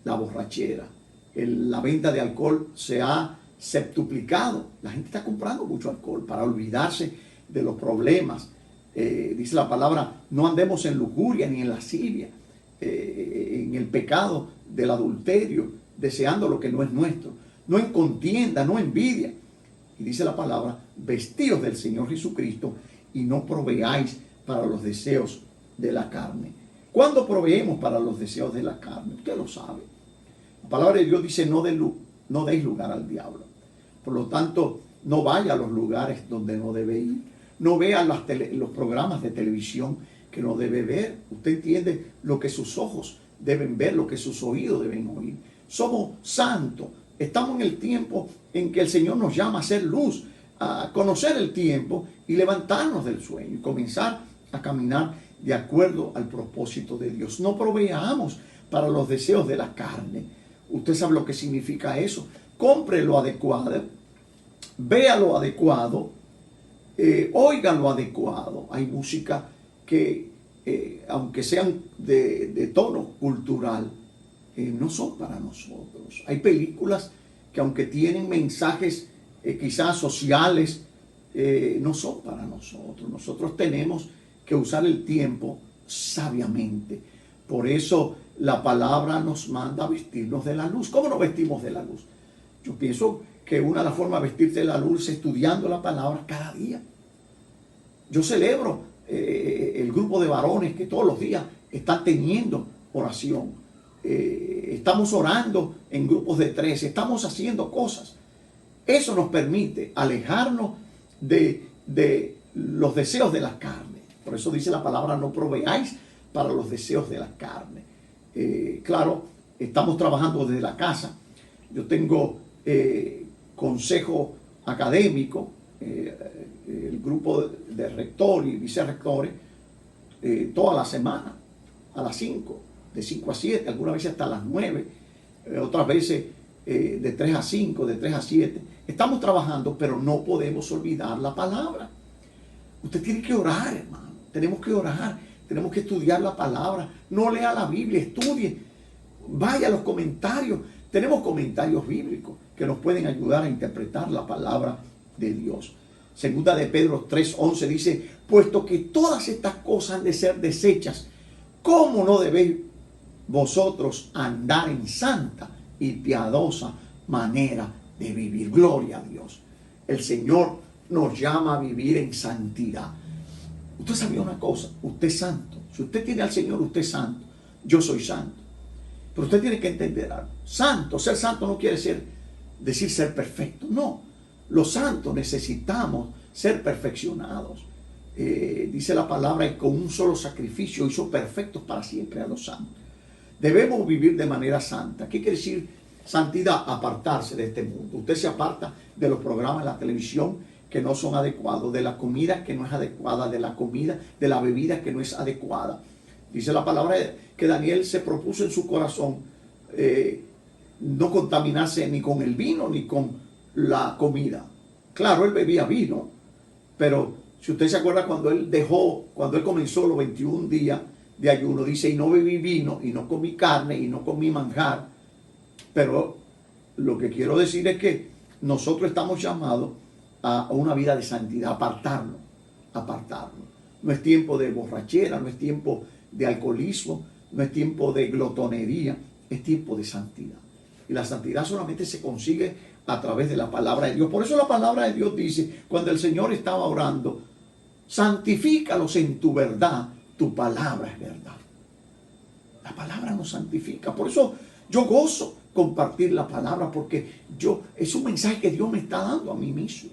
la borrachera. La venta de alcohol se ha septuplicado. La gente está comprando mucho alcohol para olvidarse de los problemas. Dice la palabra, no andemos en lujuria ni en lascivia, en el pecado del adulterio, deseando lo que no es nuestro, no en contienda, no envidia. Y dice la palabra, vestidos del Señor Jesucristo y no proveáis para los deseos de la carne. ¿Cuándo proveemos para los deseos de la carne? Usted lo sabe. La palabra de Dios dice, no deis lugar al diablo. Por lo tanto, no vaya a los lugares donde no debe ir. No vea los programas de televisión que no debe ver. Usted entiende lo que sus ojos deben ver, lo que sus oídos deben oír. Somos santos. Estamos en el tiempo en que el Señor nos llama a hacer luz, a conocer el tiempo y levantarnos del sueño y comenzar a caminar de acuerdo al propósito de Dios. No proveamos para los deseos de la carne. Usted sabe lo que significa eso. Compre lo adecuado, vea lo adecuado, oiga lo adecuado. Hay música que, aunque sean de tono cultural, no son para nosotros. Hay películas que aunque tienen mensajes quizás sociales, no son para nosotros. Nosotros tenemos que usar el tiempo sabiamente. Por eso la palabra nos manda a vestirnos de la luz. ¿Cómo nos vestimos de la luz? Yo pienso que una de las formas de vestirse de la luz es estudiando la palabra cada día. Yo celebro el grupo de varones que todos los días están teniendo oración. Estamos orando en grupos de 3, estamos haciendo cosas. Eso nos permite alejarnos de los deseos de la carne. Por eso dice la palabra, no proveáis para los deseos de la carne. Claro, estamos trabajando desde la casa. Yo tengo consejo académico, el grupo de rector y vicerrectores, toda la semana, a las 5, de 5 a 7, algunas veces hasta las 9, otras veces de 3 a 5, de 3 a 7. Estamos trabajando, pero no podemos olvidar la palabra. Usted tiene que orar, hermano. Tenemos que orar, tenemos que estudiar la palabra. No lea la Biblia, estudie. Vaya a los comentarios. Tenemos comentarios bíblicos que nos pueden ayudar a interpretar la palabra de Dios. Segunda de Pedro 3:11 dice, puesto que todas estas cosas han de ser deshechas, ¿cómo no debéis vosotros andar en santa y piadosa manera de vivir? Gloria a Dios. El Señor nos llama a vivir en santidad. Usted sabía una cosa, usted es santo. Si usted tiene al Señor, usted es santo. Yo soy santo. Pero usted tiene que entender algo. Santo, ser santo no quiere decir ser perfecto. No. Los santos necesitamos ser perfeccionados. Dice la palabra, y con un solo sacrificio hizo perfectos para siempre a los santos. Debemos vivir de manera santa. ¿Qué quiere decir santidad? Apartarse de este mundo. Usted se aparta de los programas de la televisión que no son adecuados, de la comida que no es adecuada, de la comida, de la bebida que no es adecuada. Dice la palabra que Daniel se propuso en su corazón no contaminarse ni con el vino ni con la comida. Claro, él bebía vino, pero si usted se acuerda cuando él comenzó los 21 días de ayuno, dice, y no bebí vino, y no comí carne, y no comí manjar. Pero lo que quiero decir es que nosotros estamos llamados a una vida de santidad, apartarnos. No es tiempo de borrachera, no es tiempo de alcoholismo, no es tiempo de glotonería, es tiempo de santidad. Y la santidad solamente se consigue a través de la palabra de Dios. Por eso la palabra de Dios dice, cuando el Señor estaba orando, santifícalos en tu verdad, tu palabra es verdad. La palabra nos santifica. Por eso yo gozo compartir la palabra, porque es un mensaje que Dios me está dando a mí mismo.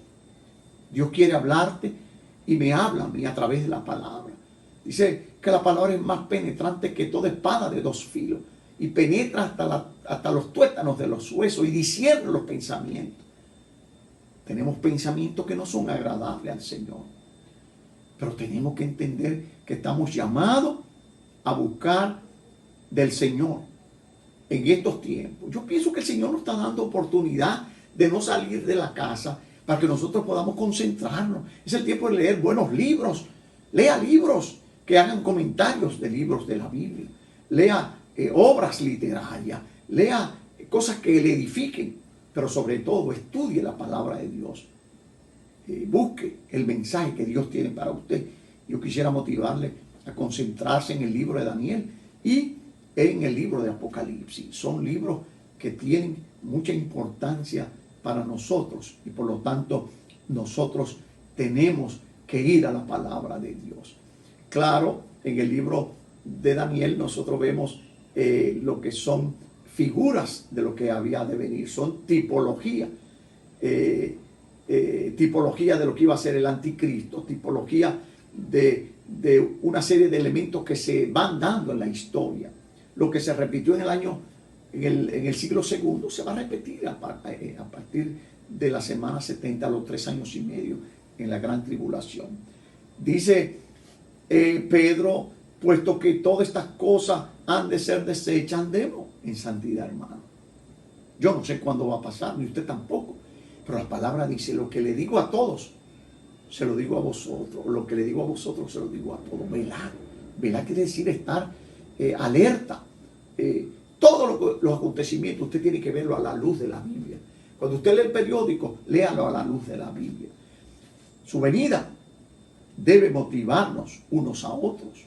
Dios quiere hablarte y me habla a mí a través de la palabra. Dice que la palabra es más penetrante que toda espada de 2 filos y penetra hasta los tuétanos de los huesos y discierne los pensamientos. Tenemos pensamientos que no son agradables al Señor, pero tenemos que entender que estamos llamados a buscar del Señor en estos tiempos. Yo pienso que el Señor nos está dando oportunidad de no salir de la casa para que nosotros podamos concentrarnos. Es el tiempo de leer buenos libros. Lea libros que hagan comentarios de libros de la Biblia. Lea obras literarias. Lea cosas que le edifiquen. Pero sobre todo, estudie la palabra de Dios. Busque el mensaje que Dios tiene para usted. Yo quisiera motivarle a concentrarse en el libro de Daniel y en el libro de Apocalipsis. Son libros que tienen mucha importancia para nosotros y por lo tanto nosotros tenemos que ir a la palabra de Dios. Claro, en el libro de Daniel nosotros vemos lo que son figuras de lo que había de venir, son tipología. Tipología de lo que iba a ser el anticristo, tipología de una serie de elementos que se van dando en la historia. Lo que se repitió en el siglo II se va a repetir a partir de la semana 70, a los 3 años y medio en la gran tribulación. Dice Pedro, puesto que todas estas cosas han de ser deshechas, andemos en santidad, hermano. Yo no sé cuándo va a pasar, ni usted tampoco. Pero la palabra dice, lo que le digo a todos, se lo digo a vosotros. Lo que le digo a vosotros, se lo digo a todos. Velar. Velar quiere decir estar alerta. Todos los acontecimientos usted tiene que verlo a la luz de la Biblia. Cuando usted lee el periódico, léalo a la luz de la Biblia. Su venida debe motivarnos unos a otros,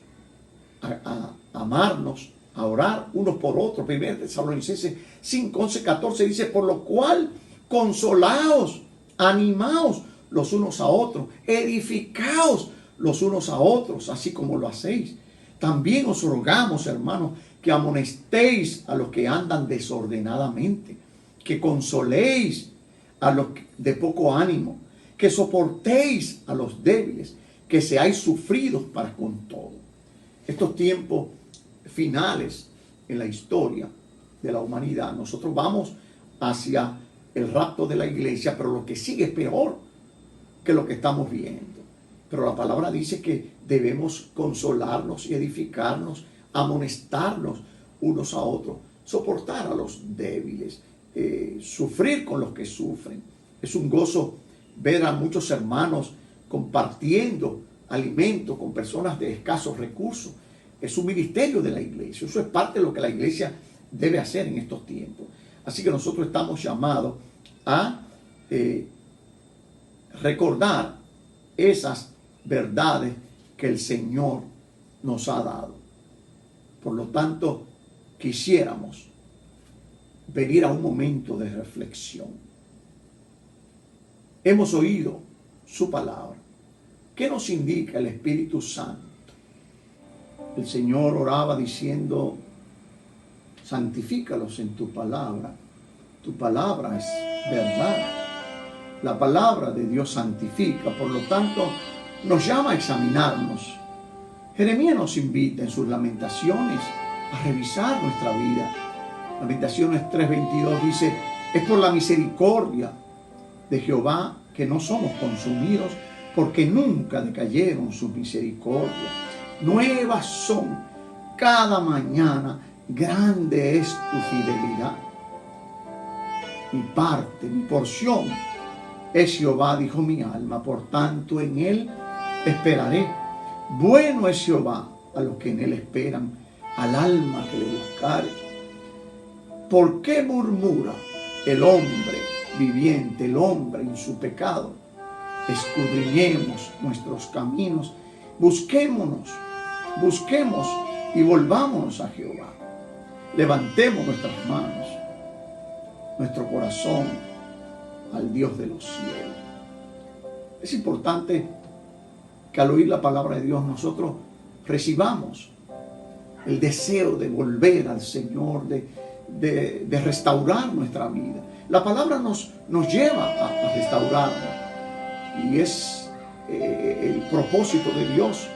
a amarnos, a orar unos por otros. 1 Tesalonicenses 5, 11, 14 dice, por lo cual consolaos, animaos los unos a otros, edificaos los unos a otros, así como lo hacéis. También os rogamos, hermanos, que amonestéis a los que andan desordenadamente, que consoléis a los de poco ánimo, que soportéis a los débiles, que seáis sufridos para con todo. Estos tiempos finales en la historia de la humanidad, nosotros vamos hacia el rapto de la iglesia, pero lo que sigue es peor que lo que estamos viendo. Pero la palabra dice que debemos consolarnos y edificarnos, amonestarnos unos a otros, soportar a los débiles, sufrir con los que sufren. Es un gozo ver a muchos hermanos compartiendo alimento con personas de escasos recursos. Es un ministerio de la iglesia. Eso es parte de lo que la iglesia debe hacer en estos tiempos. Así que nosotros estamos llamados a recordar esas verdades que el Señor nos ha dado. Por lo tanto, quisiéramos venir a un momento de reflexión. Hemos oído su palabra. ¿Qué nos indica el Espíritu Santo? El Señor oraba diciendo: santifícalos en tu palabra. Tu palabra es verdad. La palabra de Dios santifica. Por lo tanto, nos llama a examinarnos. Jeremías nos invita en sus lamentaciones a revisar nuestra vida. Lamentaciones 3:22 dice: es por la misericordia de Jehová que no somos consumidos, porque nunca decayeron sus misericordias. Nuevas son cada mañana, grande es tu fidelidad. Mi parte, mi porción es Jehová, dijo mi alma, por tanto en él esperaré. Bueno es Jehová a los que en él esperan, al alma que le buscare. ¿Por qué murmura el hombre viviente, el hombre en su pecado? Escudriñemos nuestros caminos, busquemos y volvámonos a Jehová. Levantemos nuestras manos, nuestro corazón al Dios de los cielos. Es importante que al oír la palabra de Dios nosotros recibamos el deseo de volver al Señor, de restaurar nuestra vida. La palabra nos lleva a restaurarnos, y es el propósito de Dios,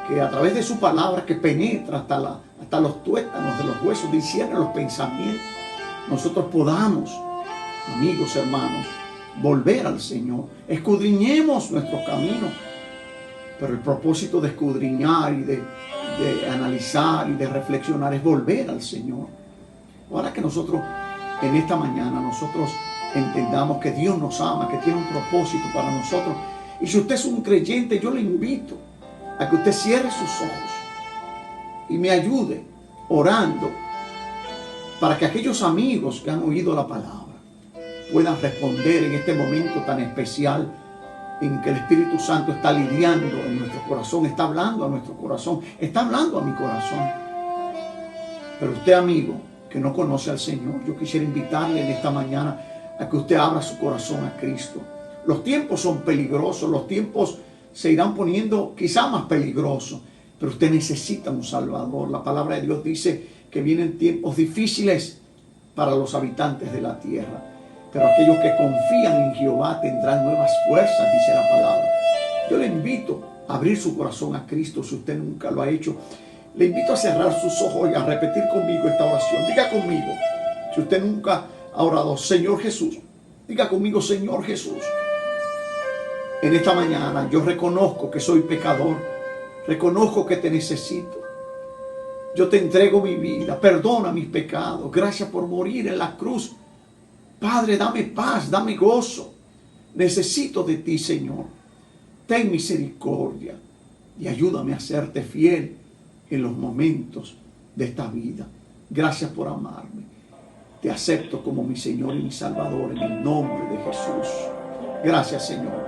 que a través de su palabra, que penetra hasta los tuétanos de los huesos, discierne los pensamientos, nosotros podamos, amigos, hermanos, volver al Señor. Escudriñemos nuestros caminos. Pero el propósito de escudriñar y de analizar y de reflexionar es volver al Señor. Ahora que nosotros, en esta mañana, nosotros entendamos que Dios nos ama, que tiene un propósito para nosotros. Y si usted es un creyente, yo le invito a que usted cierre sus ojos y me ayude orando para que aquellos amigos que han oído la palabra puedan responder en este momento tan especial en que el Espíritu Santo está lidiando en nuestro corazón, está hablando a nuestro corazón, está hablando a mi corazón. Pero usted, amigo, que no conoce al Señor, yo quisiera invitarle en esta mañana a que usted abra su corazón a Cristo. Los tiempos son peligrosos, los tiempos se irán poniendo quizá más peligrosos, pero usted necesita un Salvador. La palabra de Dios dice que vienen tiempos difíciles para los habitantes de la tierra, pero aquellos que confían en Jehová tendrán nuevas fuerzas, dice la palabra. Yo le invito a abrir su corazón a Cristo si usted nunca lo ha hecho. Le invito a cerrar sus ojos y a repetir conmigo esta oración. Diga conmigo, si usted nunca ha orado: Señor Jesús. Diga conmigo: Señor Jesús, en esta mañana yo reconozco que soy pecador, reconozco que te necesito. Yo te entrego mi vida, perdona mis pecados, gracias por morir en la cruz. Padre, dame paz, dame gozo. Necesito de ti, Señor. Ten misericordia y ayúdame a serte fiel en los momentos de esta vida. Gracias por amarme. Te acepto como mi Señor y mi Salvador en el nombre de Jesús. Gracias, Señor.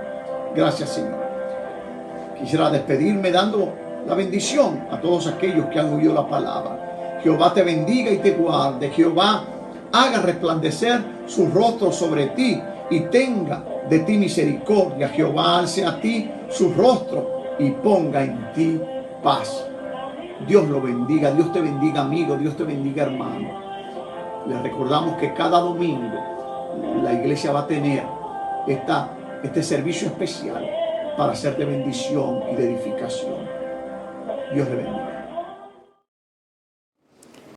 Gracias, Señor. Quisiera despedirme dando la bendición a todos aquellos que han oído la palabra. Jehová te bendiga y te guarde. Jehová haga resplandecer su rostro sobre ti y tenga de ti misericordia. Jehová alce a ti su rostro y ponga en ti paz. Dios lo bendiga. Dios te bendiga, amigo. Dios te bendiga, hermano. Les recordamos que cada domingo la iglesia va a tener este servicio especial para ser de bendición y de edificación. Dios le bendiga.